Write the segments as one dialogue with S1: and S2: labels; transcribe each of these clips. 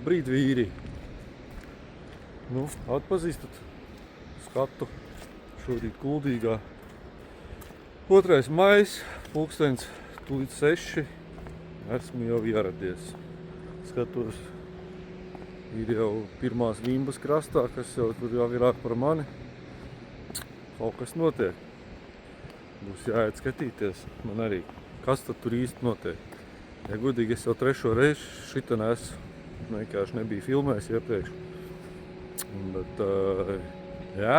S1: Labrīt, vīri! Nu, atpazīstat skatu šorīt Kuldīgā. 2. maijs, pulkstens tūlīt 6. Esmu jau ieradies. Skatos, ir jau pirmās Vimbas krastā, kas jau tur jau agrāk par mani. Kaut kas notiek. Būs jāiet skatīties. Man arī, kas tad tur īsti notiek. Ja godīgi, es jau 3. reizi šitā vienkārši nebija filmējis iepriekš. Bet, jā,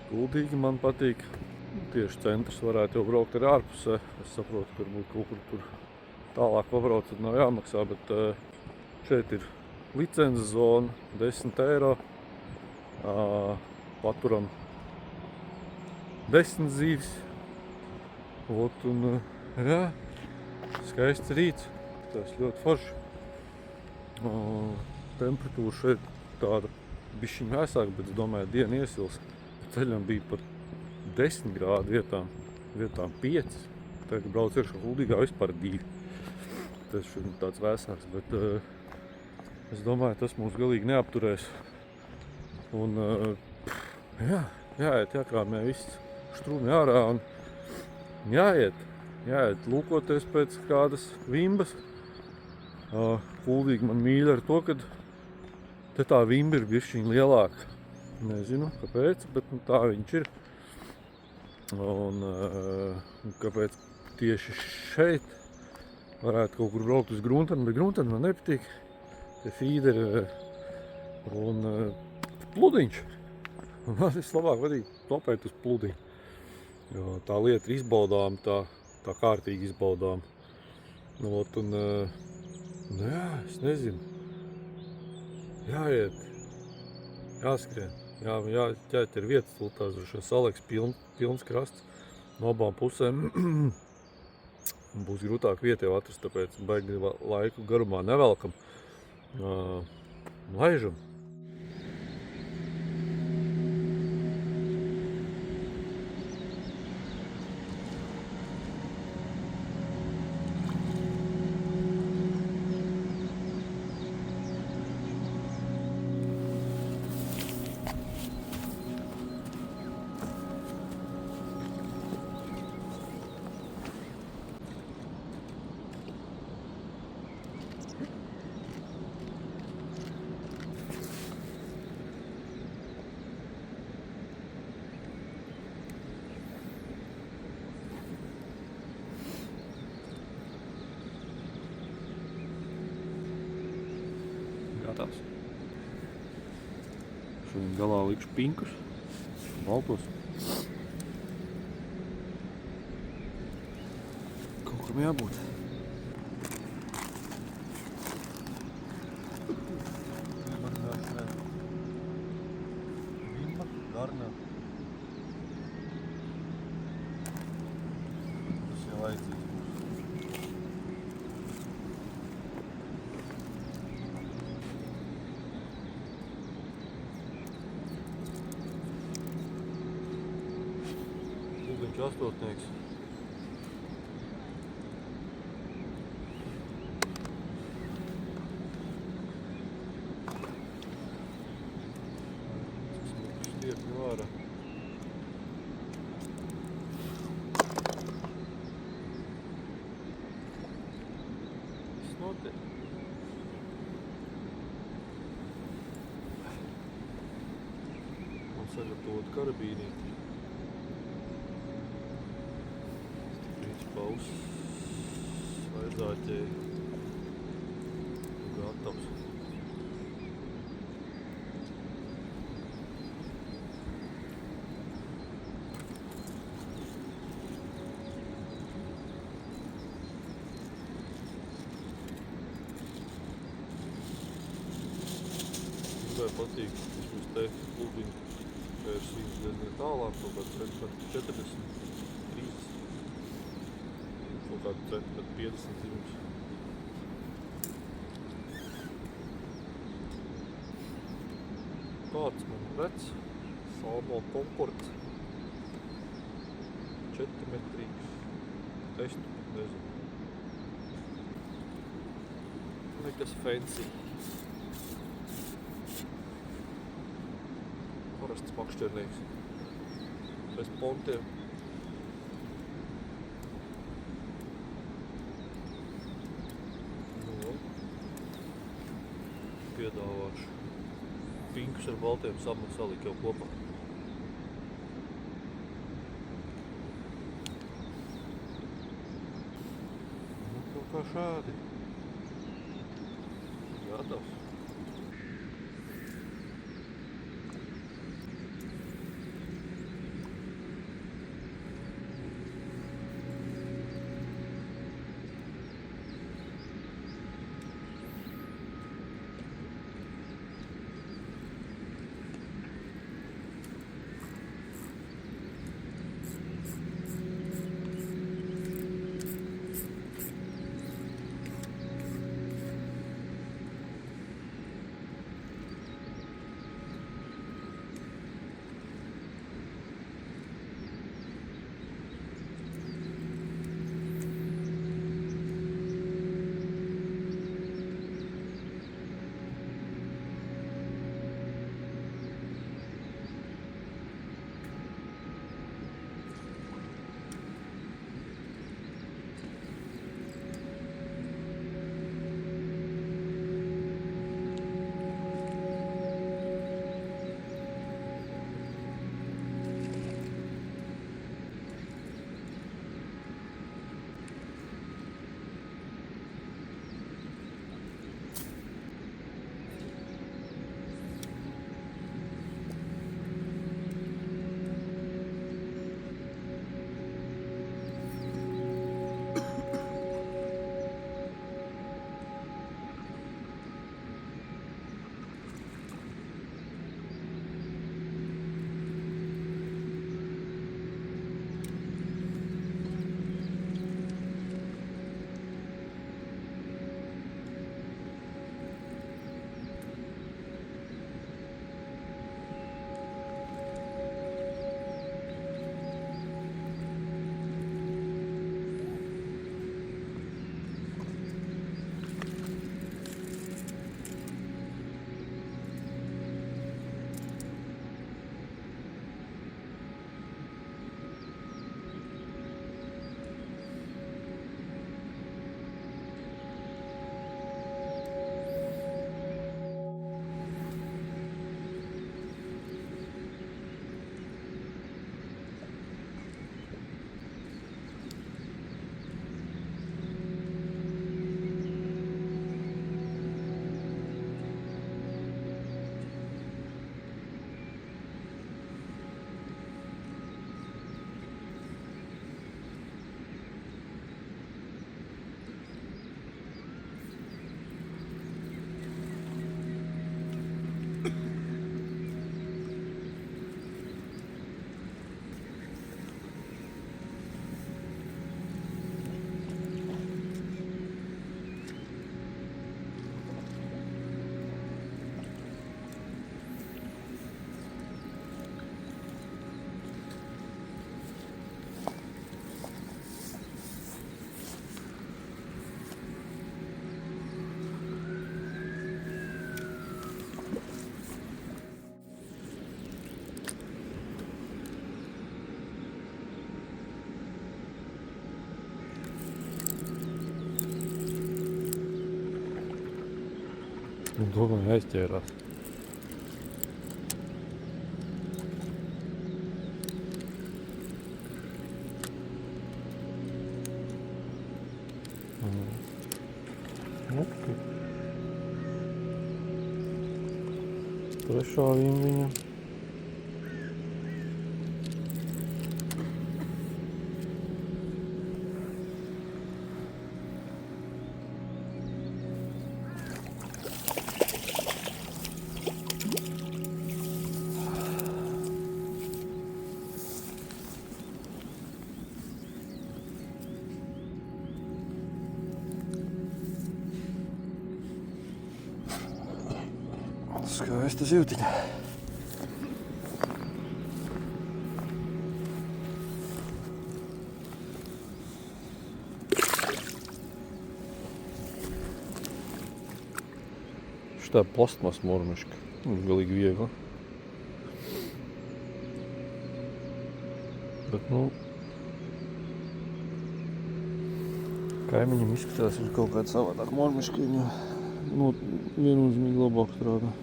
S1: Kuldīgi man patīk. Tieši centrs varētu jau braukt arī ārpusē. Es saprotu, ka varbūt kaut kur tur tālāk pabraukt, tad nav jāmaksā, bet šeit ir licences zona, 10 eiro. Paturam 10 zīves. Un, jā, skaists rīts. Tas ļoti forši. Temperatūra šeit tāda bišķiņ vēsāka, bet es domāju, diena iesils. Ceļam bija pat 10 grādu vietām 5. Tagad brauc iekšā Kuldīgā vispār 2. Tas ir tāds vēsāks, bet es domāju, tas mūs galīgi neapturēs. Un jāiet, jākrāmē viss štrūmi ārā un jāiet lūkoties pēc kādas Vimbas. Kuldīgi man mīļa ar to, ka te tā Vimba ir bišķiņ lielāka. Nezinu, kāpēc, bet tā viņš ir. Un kāpēc tieši šeit varētu kaut kur braukt uz Grunteni, bet Grunteni man nepatīk. Te fīderi un pludiņš. Man vislabāk patīk topēt uz pludiņu. Jo tā lieta ir izbaudām, tā kārtīgi izbaudām. Un jā, es nezinu. Jāiet, jāskrien. Jāķer vietas, tās saleks pilns krasts no abām pusēm. Būs grūtāk vietu jau atrast, tāpēc baigi laiku garumā nevelkam. Laižam. Gatavs. Šodien galā likšu pinkus, baltos. Kaut kam jābūt. Vimba, garnā. Tas jau vajadzīgs. Kuldīņš 8. Stiepņu ārā. Viss notiek. Man sagatavot karabīnīti. Paus vajadzāķēji gatavs. Vai patīk, vismaz te Kuldīņu versijas diezgan tālāk, kaut kāds 40, 30. Kaut kādu 50 zīmes. Tāds man vecs salmo komports. 4 metrīgs. Testu, nezinu. Nekas fancy. parasts makšķernieks. Bez pontiem. Piedāvāšu pinkus ar baltiem salikt jau kopā. Kaut kā šādi. Gatavs.
S2: Un domāju, aizķērās. Trešā viņa. Skaista zivtiņa. Šitā plastmas mormiška. Galīgi viegla. Bet, nu, kaimiņam izskatās, ir kaut kāds savādāk mormiškiņu. Nu, viennozīmīgi labāk strādā.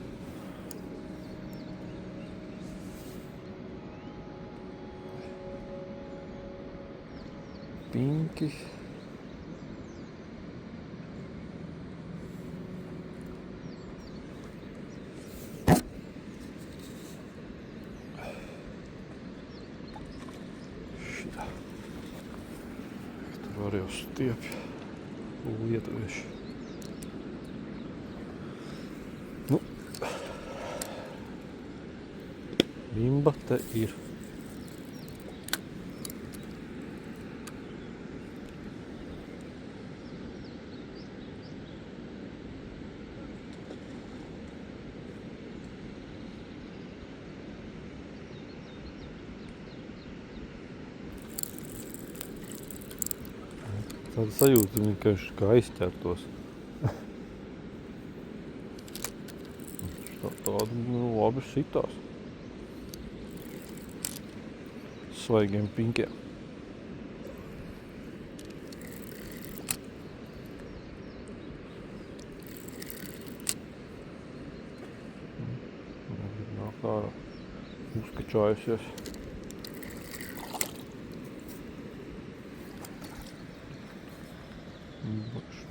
S2: Pinki. Šitā. Tur var jau stiepj. Lietuvieši. Nu. Bimba te ir. Tāda sajūta vienkārši kā aizķertos. Tāda labi sitās. Svaigiem pinkiem. Nāk ārā. Uzkačājusies.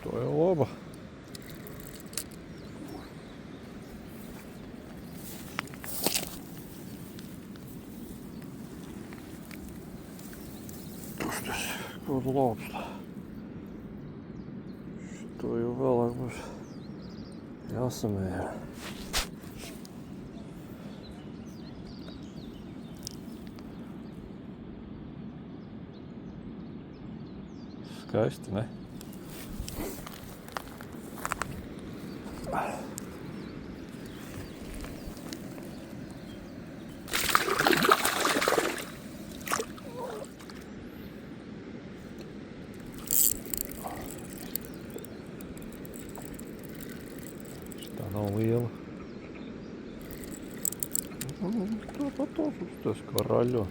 S2: Что я лоба? Pustas, kur lobs. Što jau vēlāk būs jāsamēra. Skaisti, ne? Tā nav liela. Tāpat tas kā raļo.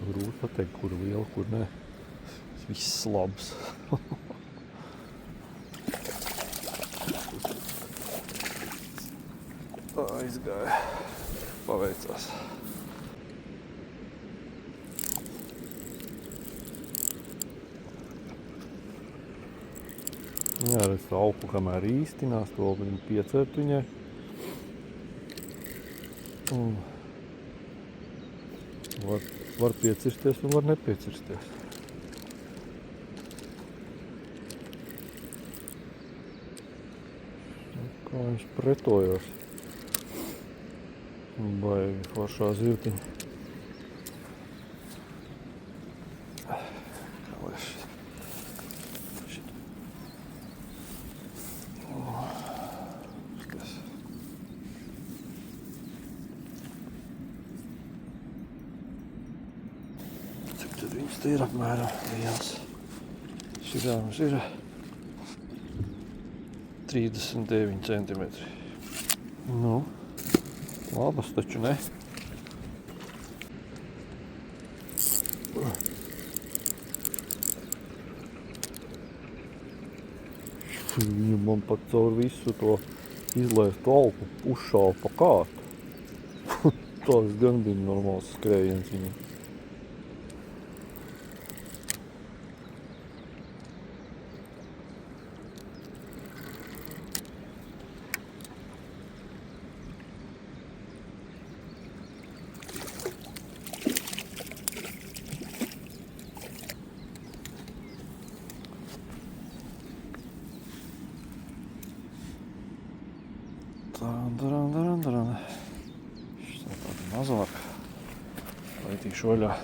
S2: Grūti pateikt, kur liela, kur nē. Viss labs. Tā aizgāja. Paveicās. Jā, redz to aupu, kamēr īstinās, to viņu piecert viņai. Un var piecirsties un var nepiecirsties. Kā viņš pretojās. Baigi foršā zivtiņa. Tad viņas te ir apmēram viens. Šitā mums ir 39 centimetri. Nu, labas taču, ne? Viņa man pat caur visu to izlaistu alpu uzšāva pa kātu. Tas gan bija normāls skrējiens viņam. Daran. Šitā tāda mazāk. Laitīšu vaļā.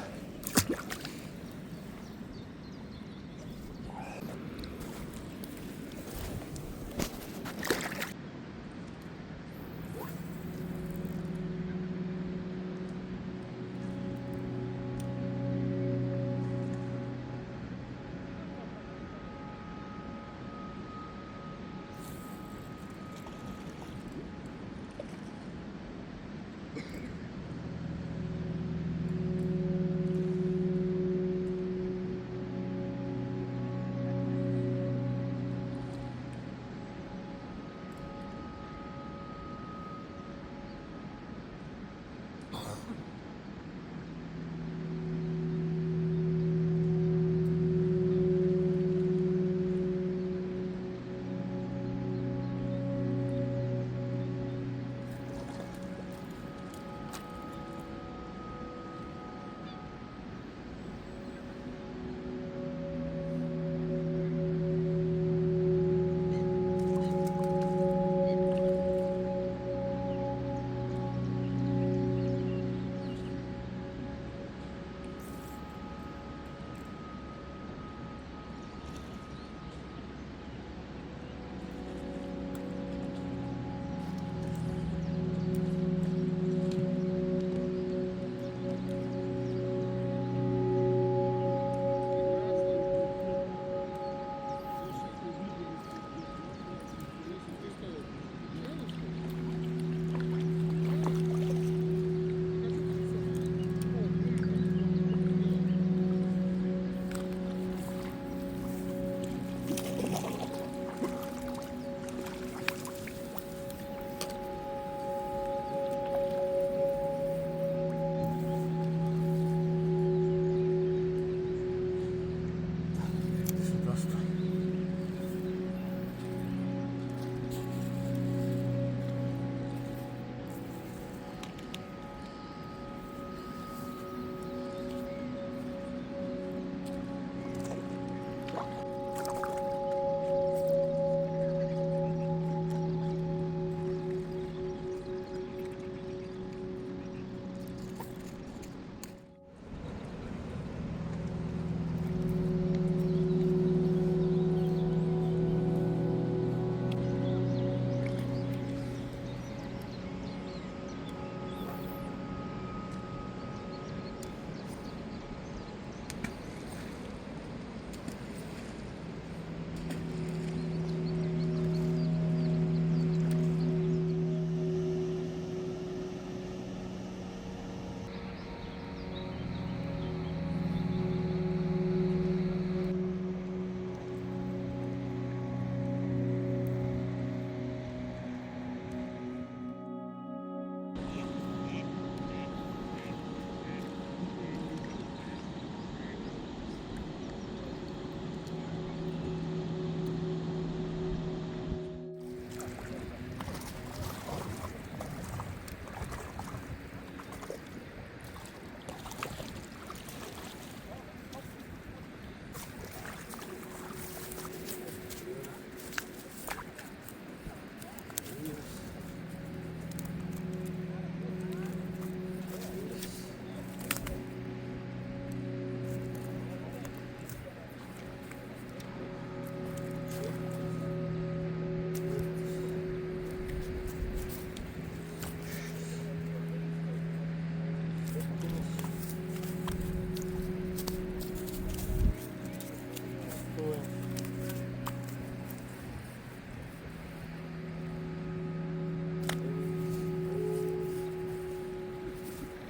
S2: projām.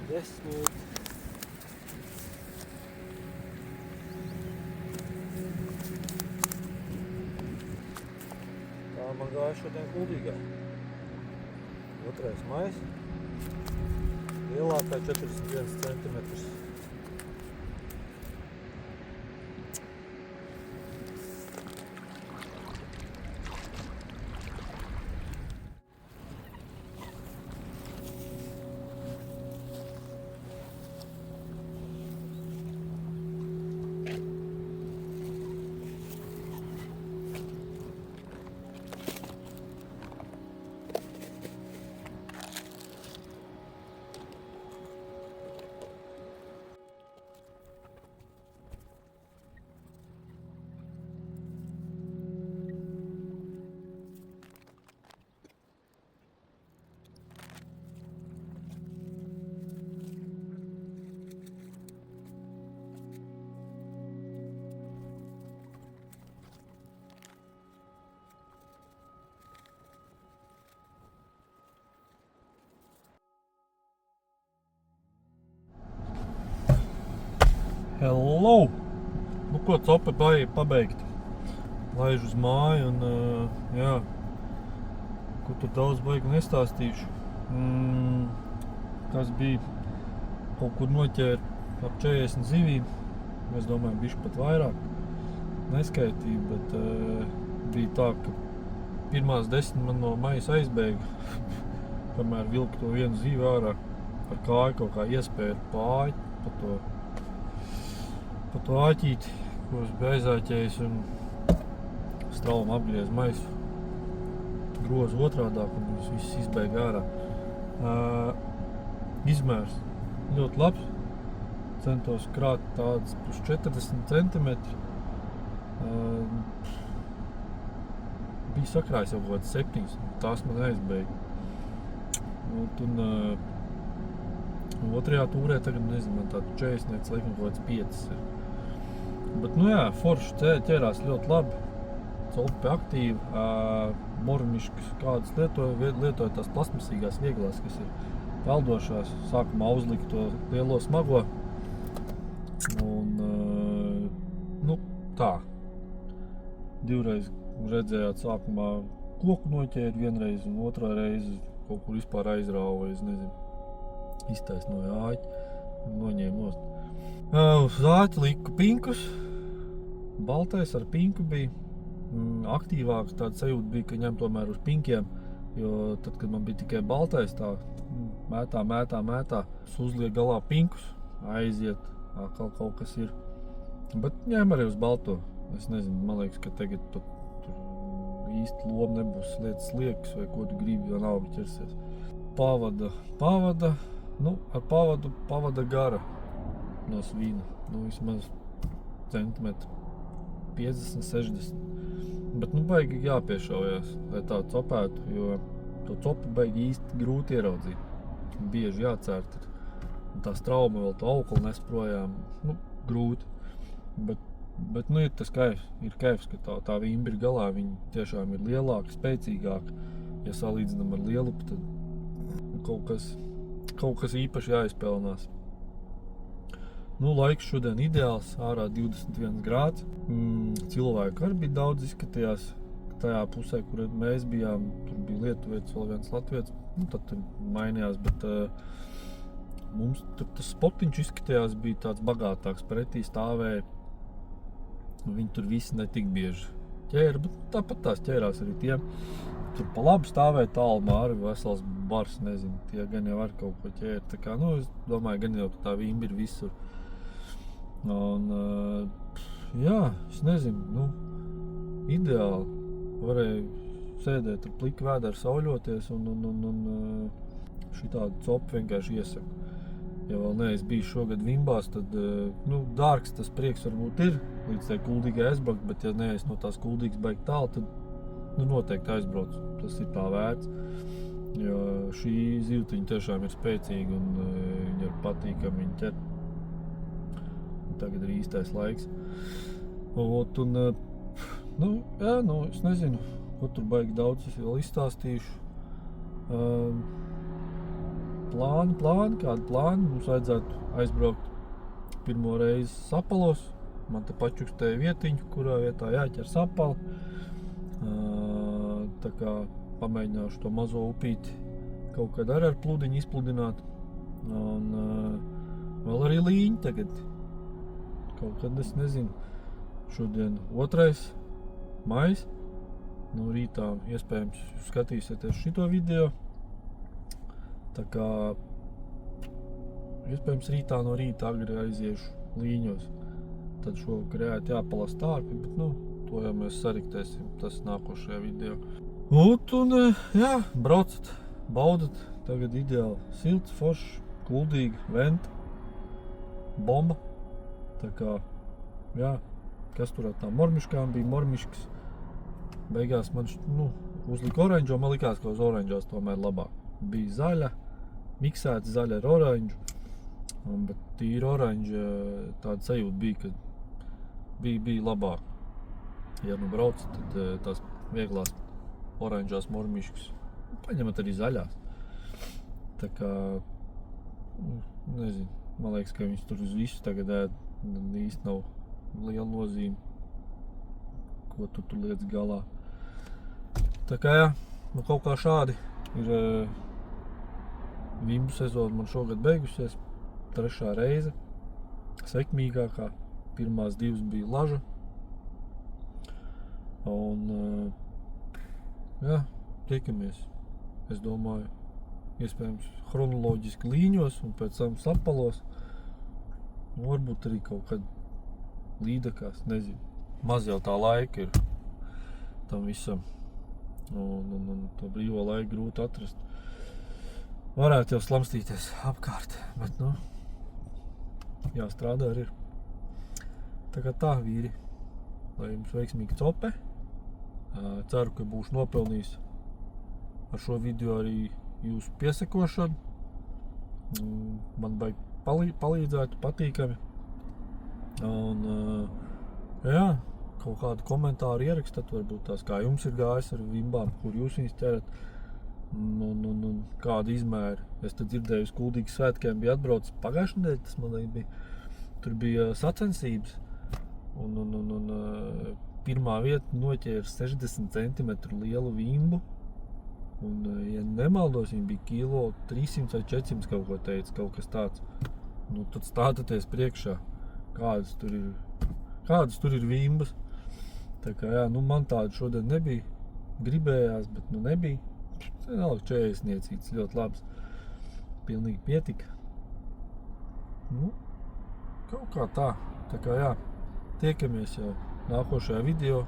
S2: Desmit. Tā man gāja šodien kuldīgā. 2. maijs. Lielākā 41 centimetrus. Hello! Nu ko, copa pabeigta. Laižu uz māju un, jā, ko tur daudz baigi nestāstīšu. Tas bija kaut kur noķēra ap 40 zivīm. Es domāju, bišķi pat vairāk. Neskaitīju, bet bija tā, ka pirmās 10 man no maijas aizbēga. Kamēr vilku to vienu zivi ārā, ar kāju kaut kā iespēja pa to āķīti, ko es biju aizāķējis un straumi apgriez maisu. Grozu otrādāk un viss izbēga ārā. Izmērs ļoti labs. Centos krāt tādas plus 40 centimetri. Bija sakrājis jau kaut kāds 7, tās man aizbēga. Un otrajā tūrē tagad, nezinu, man tādu 40, laikam kaut kāds 5 ir. Bet, nu jā, forši ķērās ļoti labi, colpi aktīvi, mormiškas kādas lietoja tās plasmasīgās vieglās, kas ir peldošās. Sākumā uzlika to lielo smago un, nu, tā. Divreiz redzējāt sākumā koku noķēri vienreiz un otrā reizi kaut kur vispār aizrāva, es nezinu, iztaisnoja āķi un noņēma nost. Uz āķi liku pinkus, baltais ar pinku bija, aktīvāks tāds sajūta bija, ka ņem tomēr uz pinkiem, jo tad, kad man bija tikai baltais, tā mētā, uzliek galā pinkus, aiziet, kaut kas ir, bet ņem arī uz balto. Es nezinu, man liekas, ka tagad pat tur īsti loma nebūs lietas liekas vai ko tu gribi, jo nav ķersies. Pavada, nu, ar pavada gara no svīna, nu, vismaz centimetri, 50, 60. Bet, nu, baigi jāpiešaujās, lai tā copētu, jo to copu baigi īsti grūti ieraudzīt. Bieži jācērt ir. Un tā strauma vēl to auklu nes projām, nu, grūti. Bet nu, ir tas kaifs. Ir kaifs, ka tā vimbri galā, viņi tiešām ir lielāka, spēcīgāka. Ja salīdzinām ar lielupu, tad kaut kas īpaši jāizpelnās. Nu, laiks šodien ideāls, ārā 21 grāds. Cilvēku arī bija daudz izskatījās tajā pusē, kur mēs bijām. Tur bija lietuvietis, vēl viens latvietis. Nu, tad tur mainījās, bet mums tur tas spotiņš izskatījās bija tāds bagātāks. Pretī stāvēja. Viņi tur visi netik bieži ķēra, bet tāpat tās ķērās arī tiem. Tur pa labi stāvēja tālumā arī vesels bars, nezinu, tie gan jau var kaut ko ķēra. Tā kā, nu, es domāju, gan jau tā vimbi ir visur. Un, jā, es nezinu, nu, ideāli. Varēja sēdēt ar pliku vēderu sauļoties un šitādu copu vienkārši iesaku. Ja vēl neesmu bijis šogad Vimbās, tad, nu, dārgs tas prieks varbūt ir līdz tai kuldīgai aizbraukt, bet ja neesmu no tās kuldīgas baigi tālu, tad, nu, noteikti aizbraucu. Tas ir tā vērts, jo šī zivtiņa tiešām ir spēcīga un viņa ir patīkama viņa ķert. Tagad ir īstais laiks. Ot, un, es nezinu, ko tur baigi daudz es vēl izstāstīšu. Kādi plāni, mums vajadzētu aizbraukt pirmo reizi Sapalos. Man te pačukstēja vietiņu, kurā vietā jāķer sapali. Tā kā pamēģināšu to mazo upīti kaut kad ar pludiņu izpludināt. Un vēl arī līņi tagad. Kaut kad es nezinu. Šodien 2. maijs. No rītā iespējams skatīsieties šito video. Tā kā iespējams rītā no rīta agri aiziešu līņos. Tad šovakar jāpalast ārpi, bet to jau mēs sariktēsim, tas nākošajā video. Un braucat, baudat, tagad ideāli silts, foršs, kuldīgi, venta, bomba. Tā kā, kas tur ar tām mormiškām bija, mormiškas. Beigās man uzlika oranžo, man likās, ka uz oranžās tomēr labāk. Bija zaļa, miksēta zaļa ar oranžu, bet tīri oranža tāda sajūta bija, ka bija labāk. Ja brauc, tad tās vieglās oranžās mormiškas paņemat arī zaļās. Tā kā, nezinu, man liekas, ka viņas tur uz visu tagad īsti nav liela nozīme, ko tu tur liec galā. Tā kā kaut kā šādi ir vimbu sezona man šogad beigusies, 3. reize, sekmīgākā, pirmās 2 bija laža. Un, tiekamies, es domāju, iespējams chronoloģiski līņos un pēc tam Sapalos. Varbūt arī kaut kad līdakās, nezinu. Maz jau tā laika ir tam visam. Un to brīvo laiku grūti atrast. Varētu jau slamstīties apkārt, bet jāstrādā arī ir. Tā kā tā, vīri, lai jums veiksmīgi cope. Ceru, ka būšu nopelnījis ar šo video arī jūsu piesekošanu. Man baigi palīdzētu, patīkami. Un, kaut kādu komentāru ierakstat, varbūt tās, kā jums ir gājis ar vimbām, kur jūs viņas ķerat. Un kāda izmēra. Es te dzirdēju, uz Kuldīgas svētkiem bija atbraucis pagājušajā nedēļā, tas man bija. Tur bija sacensības. Un pirmā vieta noķēra 60 cm lielu vimbu. Un, ja nemaldos, viņa bija kilo 300 vai 400 kaut ko teica, kaut kas tāds. Tad stātaties priekšā, kādas tur ir vimbas. Tā kā, man tāda šodien nebija. Gribējās, bet nebija. Nav 40 ļoti labs. Pilnīgi pietika. Kaut kā tā. Tā kā, tiekamies jau nākošajā video.